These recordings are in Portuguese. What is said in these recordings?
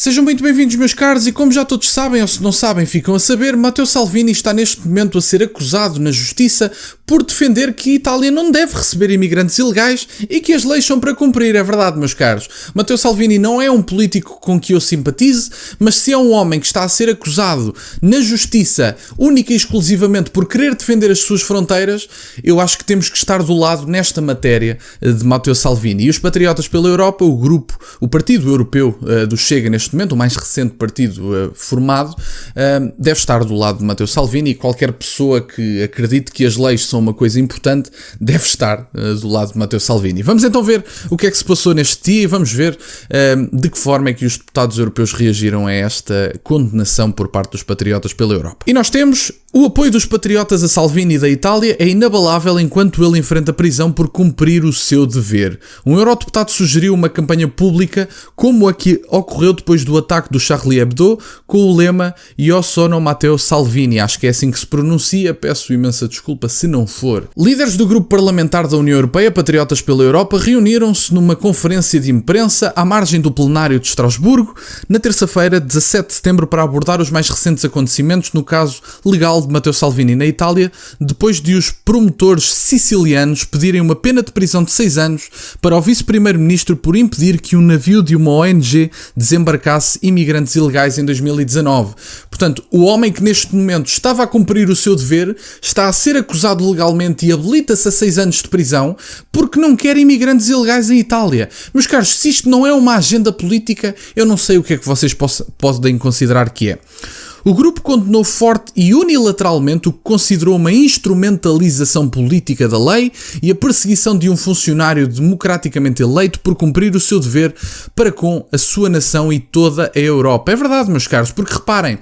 Sejam muito bem-vindos, meus caros, e como já todos sabem, ou se não sabem, ficam a saber, Matteo Salvini está neste momento a ser acusado na justiça por defender que a Itália não deve receber imigrantes ilegais e que as leis são para cumprir. É verdade, meus caros. Matteo Salvini não é um político com que eu simpatize, mas se é um homem que está a ser acusado na justiça única e exclusivamente por querer defender as suas fronteiras, eu acho que temos que estar do lado nesta matéria de Matteo Salvini. E os Patriotas pela Europa, o Partido Europeu do Chega neste momento, o mais recente partido formado, deve estar do lado de Matteo Salvini, e qualquer pessoa que acredite que as leis são uma coisa importante deve estar do lado de Matteo Salvini. Vamos então ver o que é que se passou neste dia e vamos ver de que forma é que os deputados europeus reagiram a esta condenação por parte dos Patriotas pela Europa. E nós temos o apoio dos Patriotas a Salvini da Itália é inabalável enquanto ele enfrenta prisão por cumprir o seu dever. Um eurodeputado sugeriu uma campanha pública como a que ocorreu depois do ataque do Charlie Hebdo com o lema Io sono Matteo Salvini. Acho que é assim que se pronuncia, peço imensa desculpa se não for. Líderes do grupo parlamentar da União Europeia, Patriotas pela Europa, reuniram-se numa conferência de imprensa à margem do plenário de Estrasburgo na terça-feira, 17 de setembro, para abordar os mais recentes acontecimentos no caso legal de Matteo Salvini na Itália, depois de os promotores sicilianos pedirem uma pena de prisão de 6 anos para o vice-primeiro-ministro por impedir que um navio de uma ONG desembarcasse imigrantes ilegais em 2019. Portanto, o homem que neste momento estava a cumprir o seu dever está a ser acusado legalmente e habilita-se a 6 anos de prisão porque não quer imigrantes ilegais em Itália. Meus caros, se isto não é uma agenda política, eu não sei o que é que vocês podem considerar que é. O grupo condenou forte e unilateralmente o que considerou uma instrumentalização política da lei e a perseguição de um funcionário democraticamente eleito por cumprir o seu dever para com a sua nação e toda a Europa. É verdade, meus caros, porque reparem,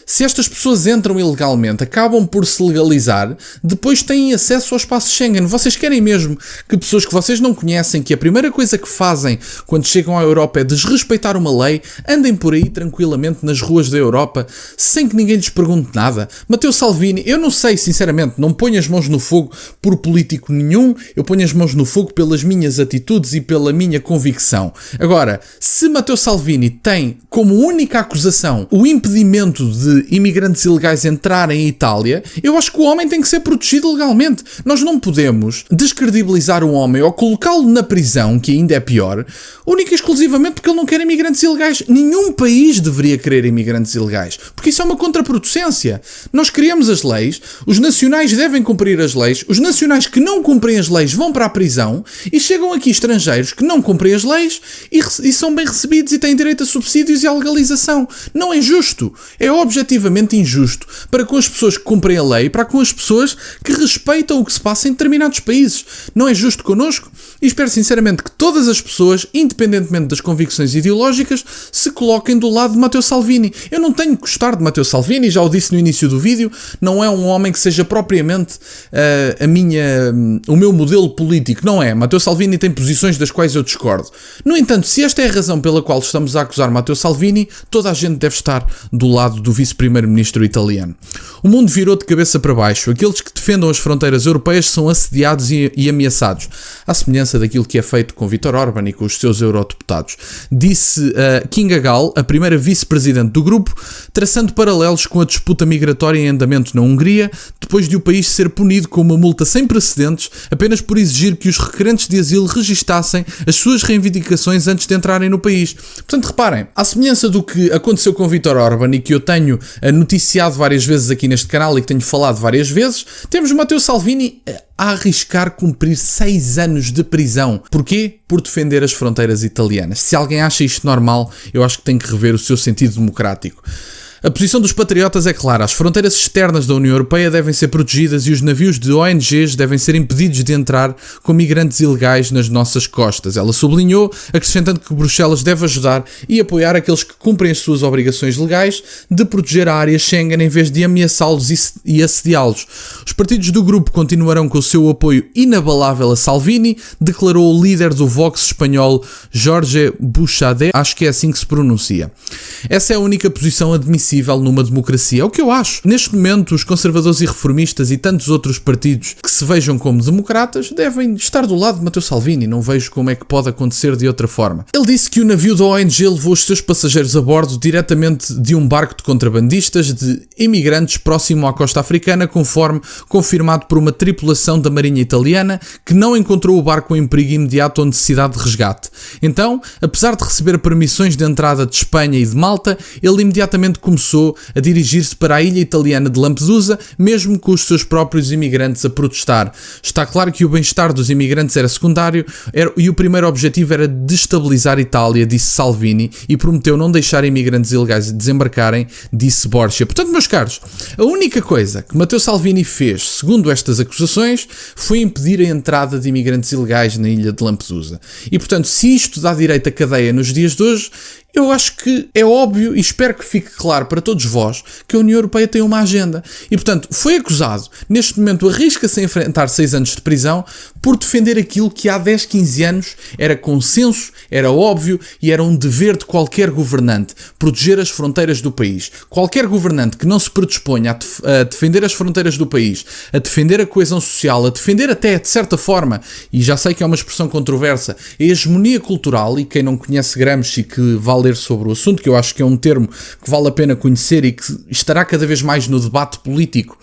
se estas pessoas entram ilegalmente, acabam por se legalizar, depois têm acesso ao espaço Schengen. Vocês querem mesmo que pessoas que vocês não conhecem, que a primeira coisa que fazem quando chegam à Europa é desrespeitar uma lei, andem por aí tranquilamente nas ruas da Europa, sem que ninguém lhes pergunte nada? Matteo Salvini, eu não sei, sinceramente, não ponho as mãos no fogo por político nenhum, eu ponho as mãos no fogo pelas minhas atitudes e pela minha convicção. Agora, se Matteo Salvini tem como única acusação o impedimento de imigrantes ilegais entrarem em Itália, eu acho que o homem tem que ser protegido legalmente. Nós não podemos descredibilizar um homem ou colocá-lo na prisão, que ainda é pior, única e exclusivamente porque ele não quer imigrantes ilegais. Nenhum país deveria querer imigrantes ilegais, porque isso é uma contraproducência. Nós criamos as leis, os nacionais devem cumprir as leis, os nacionais que não cumprem as leis vão para a prisão e chegam aqui estrangeiros que não cumprem as leis e são bem recebidos e têm direito a subsídios e à legalização. Não é justo. É objetivamente injusto para com as pessoas que cumprem a lei e para com as pessoas que respeitam o que se passa em determinados países. Não é justo connosco e espero sinceramente que todas as pessoas, independentemente das convicções ideológicas, se coloquem do lado de Matteo Salvini. Eu não tenho que gostar de Matteo Salvini, já o disse no início do vídeo, não é um homem que seja propriamente o meu modelo político, não é. Matteo Salvini tem posições das quais eu discordo. No entanto, se esta é a razão pela qual estamos a acusar Matteo Salvini, toda a gente deve estar do lado do vice-primeiro-ministro italiano. O mundo virou de cabeça para baixo. Aqueles que defendam as fronteiras europeias são assediados e ameaçados, à semelhança daquilo que é feito com Viktor Orbán e com os seus eurodeputados. Disse Kinga Gál, a primeira vice-presidente do grupo, traçando paralelos com a disputa migratória em andamento na Hungria, depois de o país ser punido com uma multa sem precedentes apenas por exigir que os requerentes de asilo registassem as suas reivindicações antes de entrarem no país. Portanto, reparem, à semelhança do que aconteceu com Viktor Orbán e que eu tenho noticiado várias vezes aqui neste canal e que tenho falado várias vezes, temos Matteo Salvini a arriscar cumprir 6 anos de prisão. Porquê? Por defender as fronteiras italianas. Se alguém acha isto normal, eu acho que tem que rever o seu sentido democrático. A posição dos patriotas é clara. As fronteiras externas da União Europeia devem ser protegidas e os navios de ONGs devem ser impedidos de entrar com migrantes ilegais nas nossas costas. Ela sublinhou, acrescentando que Bruxelas deve ajudar e apoiar aqueles que cumprem as suas obrigações legais de proteger a área Schengen em vez de ameaçá-los e assediá-los. Os partidos do grupo continuarão com o seu apoio inabalável a Salvini, declarou o líder do Vox espanhol Jorge Buxadé, acho que é assim que se pronuncia. Essa é a única posição admissível inadmissível numa democracia. É o que eu acho. Neste momento, os conservadores e reformistas e tantos outros partidos que se vejam como democratas devem estar do lado de Matteo Salvini. Não vejo como é que pode acontecer de outra forma. Ele disse que o navio da ONG levou os seus passageiros a bordo diretamente de um barco de contrabandistas de imigrantes próximo à costa africana, conforme confirmado por uma tripulação da Marinha Italiana, que não encontrou o barco em perigo imediato ou necessidade de resgate. Então, apesar de receber permissões de entrada de Espanha e de Malta, ele imediatamente começou a dirigir-se para a ilha italiana de Lampedusa, mesmo com os seus próprios imigrantes a protestar. Está claro que o bem-estar dos imigrantes era secundário e o primeiro objetivo era destabilizar a Itália, disse Salvini, e prometeu não deixar imigrantes ilegais desembarcarem, disse Borchia. Portanto, meus caros, a única coisa que Matteo Salvini fez, segundo estas acusações, foi impedir a entrada de imigrantes ilegais na ilha de Lampedusa. E, portanto, se isto dá direito à cadeia nos dias de hoje, eu acho que é óbvio e espero que fique claro para todos vós que a União Europeia tem uma agenda. E, portanto, foi acusado. Neste momento arrisca-se a enfrentar 6 anos de prisão por defender aquilo que há 10, 15 anos era consenso, era óbvio e era um dever de qualquer governante. Proteger as fronteiras do país. Qualquer governante que não se predisponha a defender as fronteiras do país, a defender a coesão social, a defender até, de certa forma, e já sei que é uma expressão controversa, a hegemonia cultural, e quem não conhece Gramsci que vale ler sobre o assunto, que eu acho que é um termo que vale a pena conhecer e que estará cada vez mais no debate político,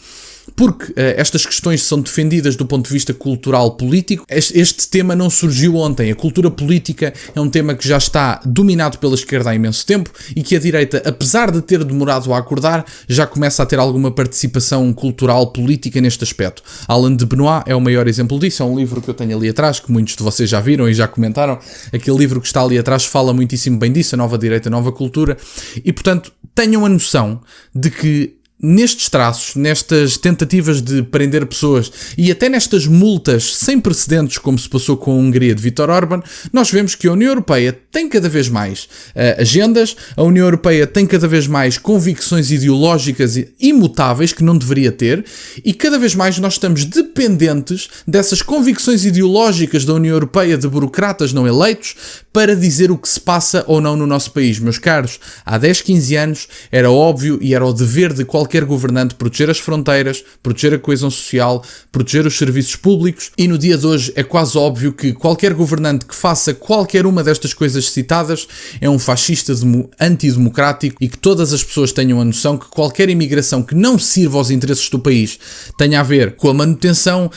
porque estas questões são defendidas do ponto de vista cultural político. Este tema não surgiu ontem. A cultura política é um tema que já está dominado pela esquerda há imenso tempo e que a direita, apesar de ter demorado a acordar, já começa a ter alguma participação cultural política neste aspecto. Alain de Benoist é o maior exemplo disso. É um livro que eu tenho ali atrás, que muitos de vocês já viram e já comentaram. Aquele livro que está ali atrás fala muitíssimo bem disso, a nova direita, a nova cultura. E, portanto, tenham a noção de que nestes traços, nestas tentativas de prender pessoas e até nestas multas sem precedentes, como se passou com a Hungria de Viktor Orbán, nós vemos que a União Europeia tem cada vez mais agendas, a União Europeia tem cada vez mais convicções ideológicas imutáveis que não deveria ter, e cada vez mais nós estamos dependentes dessas convicções ideológicas da União Europeia, de burocratas não eleitos, para dizer o que se passa ou não no nosso país. Meus caros, há 10, 15 anos era óbvio e era o dever de qualquer governante proteger as fronteiras, proteger a coesão social, proteger os serviços públicos, e no dia de hoje é quase óbvio que qualquer governante que faça qualquer uma destas coisas citadas é um fascista antidemocrático, e que todas as pessoas tenham a noção que qualquer imigração que não sirva aos interesses do país tenha a ver com a manutenção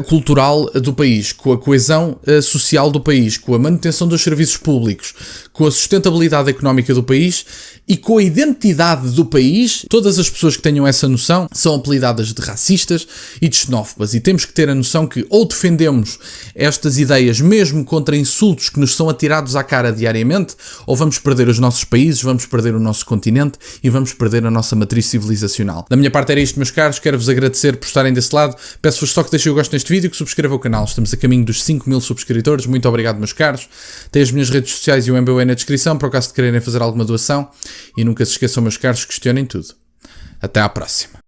cultural do país, com a coesão social do país, com a manutenção dos serviços públicos, com a sustentabilidade económica do país e com a identidade do país. Todas as pessoas que tenham essa noção são apelidadas de racistas e de xenófobas, e temos que ter a noção que ou defendemos estas ideias mesmo contra insultos que nos são atirados à cara diariamente, ou vamos perder os nossos países, vamos perder o nosso continente e vamos perder a nossa matriz civilizacional. Da minha parte era isto, meus caros, quero-vos agradecer por estarem desse lado, peço-vos só que deixem o gosto neste vídeo, que subscrevam o canal, estamos a caminho dos 5.000 subscritores, muito obrigado, meus caros. Tem as minhas redes sociais e o MBWay na descrição, para o caso de quererem fazer alguma doação, e nunca se esqueçam, meus caros, questionem tudo. Até à próxima.